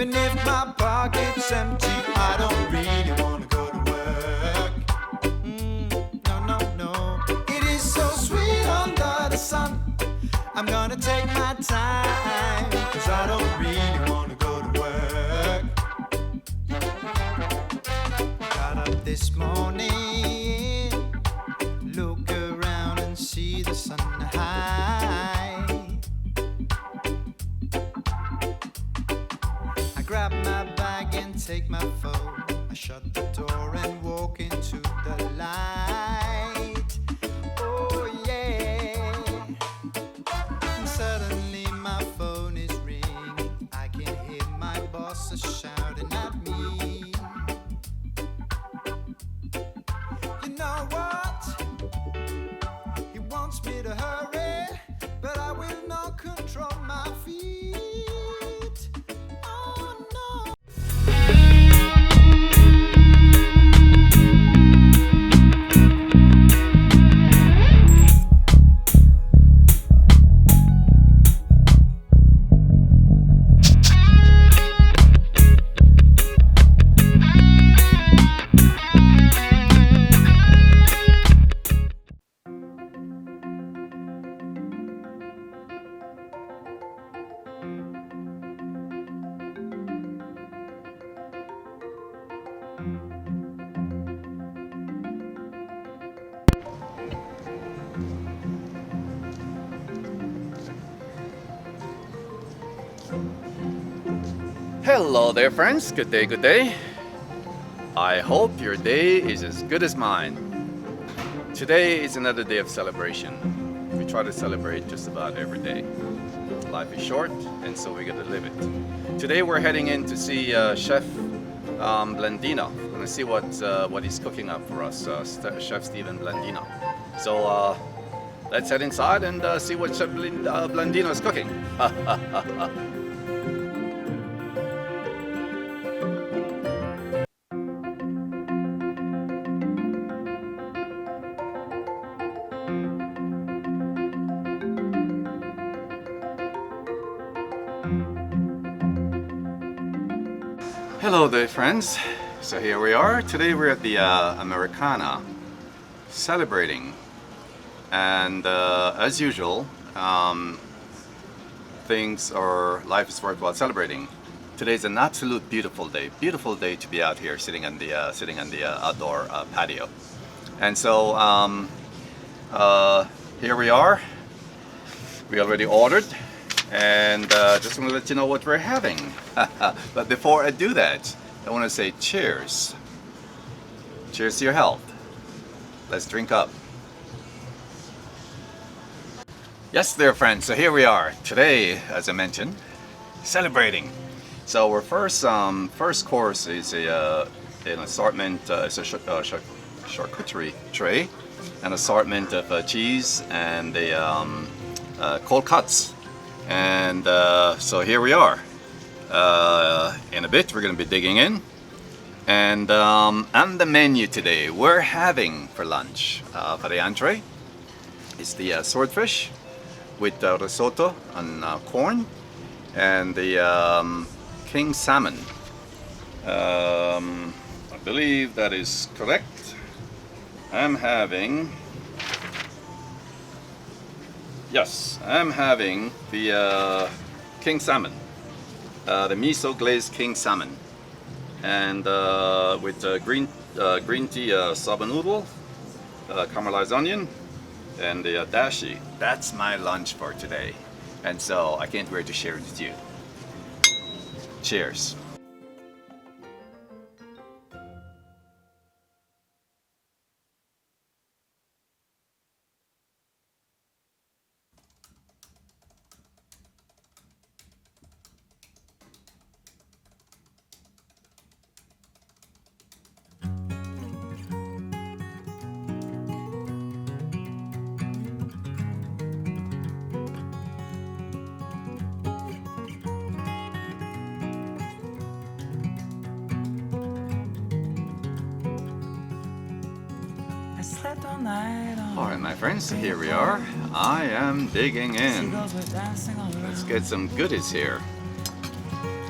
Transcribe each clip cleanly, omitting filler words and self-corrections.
Even if my pocket's empty, I don't really wanna go to work. No, no, no. It is so sweet under the sun. I'm gonna take my time, 'cause I don't really wanna go to work. Got up this morning, look around and see the sun high. I grab my bag and take my phone. I shut the door and walk into the light. Oh yeah. And suddenly my phone is ringing. I can hear my boss shouting at me. You know what? He wants me to hurry, but I will not control my feet. Oh no. Hello there friends, good day, good day. I hope your day is as good as mine. Today is another day of celebration. We try to celebrate just about every day. Life is short and so we gotta live it. Today we're heading in to see Chef Blandino. We're gonna see what he's cooking up for us, Chef Steven Blandino. So let's head inside and see what Chef Blandino is cooking. Hello there friends, so here we are. Today we're at the Americana celebrating, and as usual life is worthwhile celebrating. Today's an absolute beautiful day to be out here sitting on the outdoor patio. And so here we are. We already ordered, and just want to let you know what we're having. But before I do that, I want to say cheers. Cheers to your health. Let's drink up. Yes, dear friends, so here we are. Today, as I mentioned, celebrating. So our first course is an assortment, it's a charcuterie tray, an assortment of cheese and the cold cuts. And so here we are. In a bit we're going to be digging in, and on the menu today we're having for lunch, for the entree is the swordfish with risotto and corn, and the king salmon. I believe that is correct. I'm having the king salmon, the miso glazed king salmon, and with green tea soba noodle, caramelized onion, and the dashi. That's my lunch for today, and so I can't wait to share it with you. Cheers. Alright my friends, so here we are. I am digging in. Let's get some goodies here.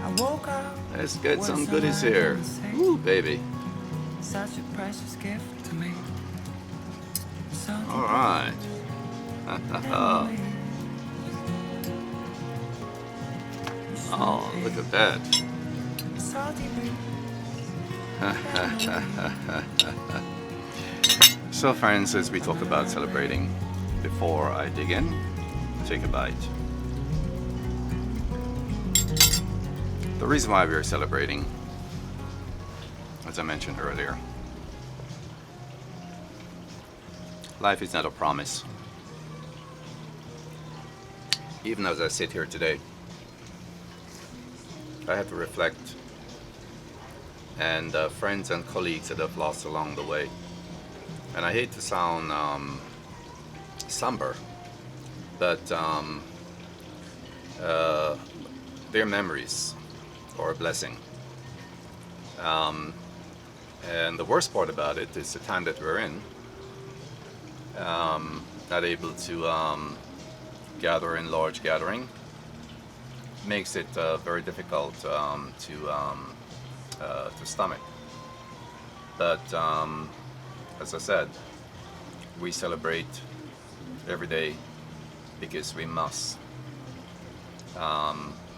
I woke up Let's get some goodies here. Ooh, baby. Such a precious gift to me. All right. Oh, look at that. So friends, as we talk about celebrating, before I dig in, take a bite. The reason why we are celebrating, as I mentioned earlier, life is not a promise. Even as I sit here today, I have to reflect and friends and colleagues that I've lost along the way. And I hate to sound somber, but their memories are a blessing. And the worst part about it is the time that we're in, not able to gather in large gathering, makes it very difficult to stomach. But as I said, we celebrate every day because we must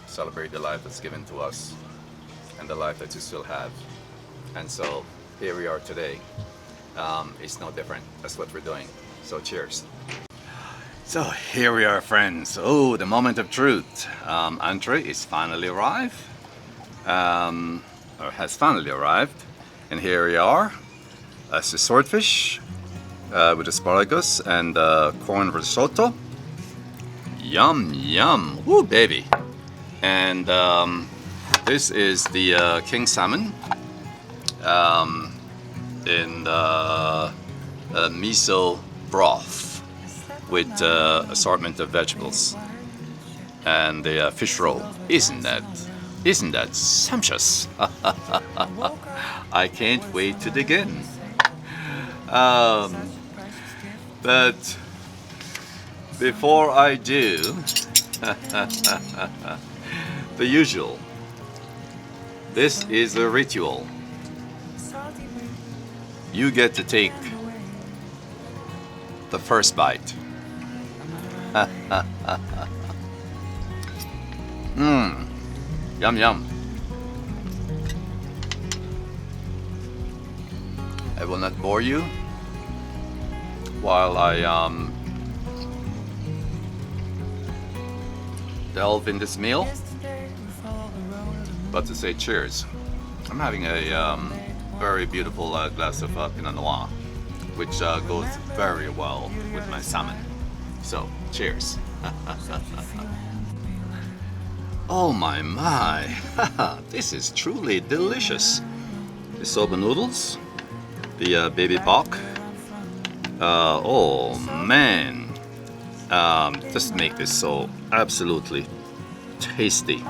celebrate the life that's given to us and the life that you still have. And so here we are today. It's no different. That's what we're doing. So cheers. So here we are, friends. Oh, the moment of truth. Entree is finally arrived. Or has finally arrived. And here we are. As the swordfish with asparagus and corn risotto. Yum, yum. Ooh, baby. And this is the king salmon in miso broth with assortment of vegetables and the fish roll. Isn't that sumptuous? I can't wait to dig in. But before I do, the usual. This is a ritual. You get to take the first bite. Yum yum. I will not bore you while I delve in this meal, but to say cheers. I'm having a very beautiful glass of Pinot Noir, which goes very well with my salmon. So, cheers. Oh my, this is truly delicious. The soba noodles, the baby bok. Oh man, just make this so absolutely tasty.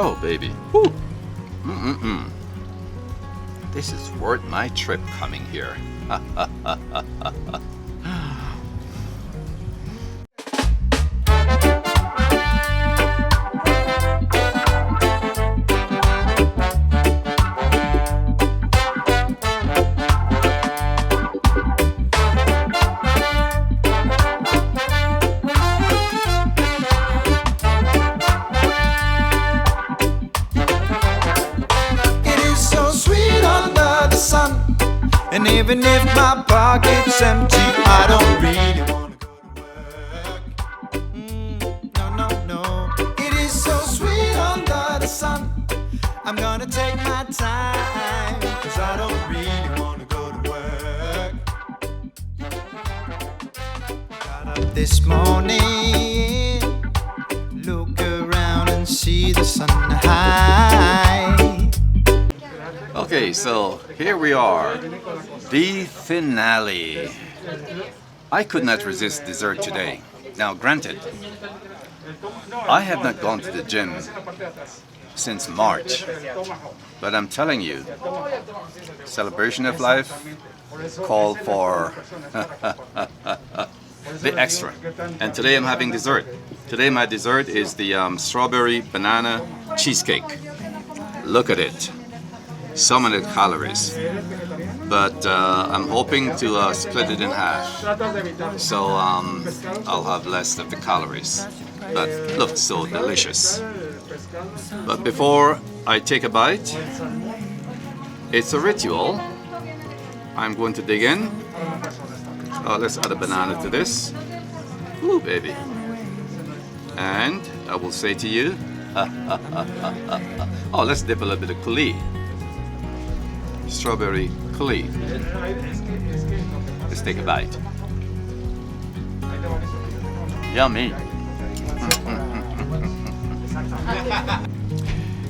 Oh baby, woo! This is worth my trip coming here. And even if my pocket's empty, I don't really wanna go to work. No, no, no. It is so sweet under the sun. I'm gonna take my time, 'cause I don't really wanna go to work. Got up this morning, look around and see the sun high. Okay, so here we are, the finale. I could not resist dessert today. Now granted, I have not gone to the gym since March, but I'm telling you, celebration of life called for the extra. And today I'm having dessert. Today my dessert is the strawberry banana cheesecake. Look at it. So many calories. But I'm hoping to split it in half. So I'll have less of the calories. But looks so delicious. But before I take a bite, it's a ritual. I'm going to dig in. Oh, let's add a banana to this. Ooh, baby. And I will say to you, oh, let's dip a little bit of coulis. Strawberry coulis. Let's take a bite. Yummy.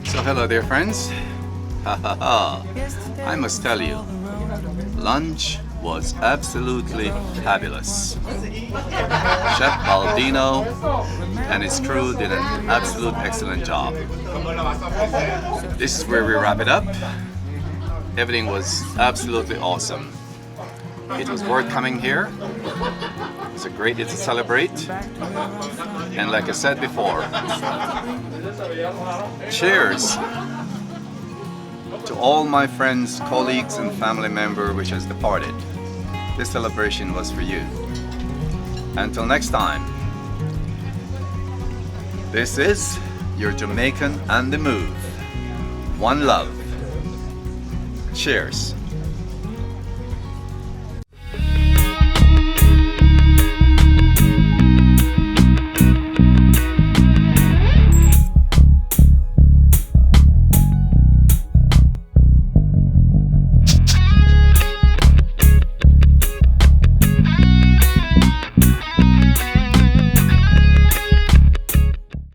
So hello there, friends. I must tell you, lunch was absolutely fabulous. Chef Baldino and his crew did an absolute excellent job. This is where we wrap it up. Everything was absolutely awesome. It was worth coming here. It's a great day to celebrate. And like I said before, cheers to all my friends, colleagues, and family members which has departed. This celebration was for you. Until next time, this is your Jamaican on the Move. One love. Cheers.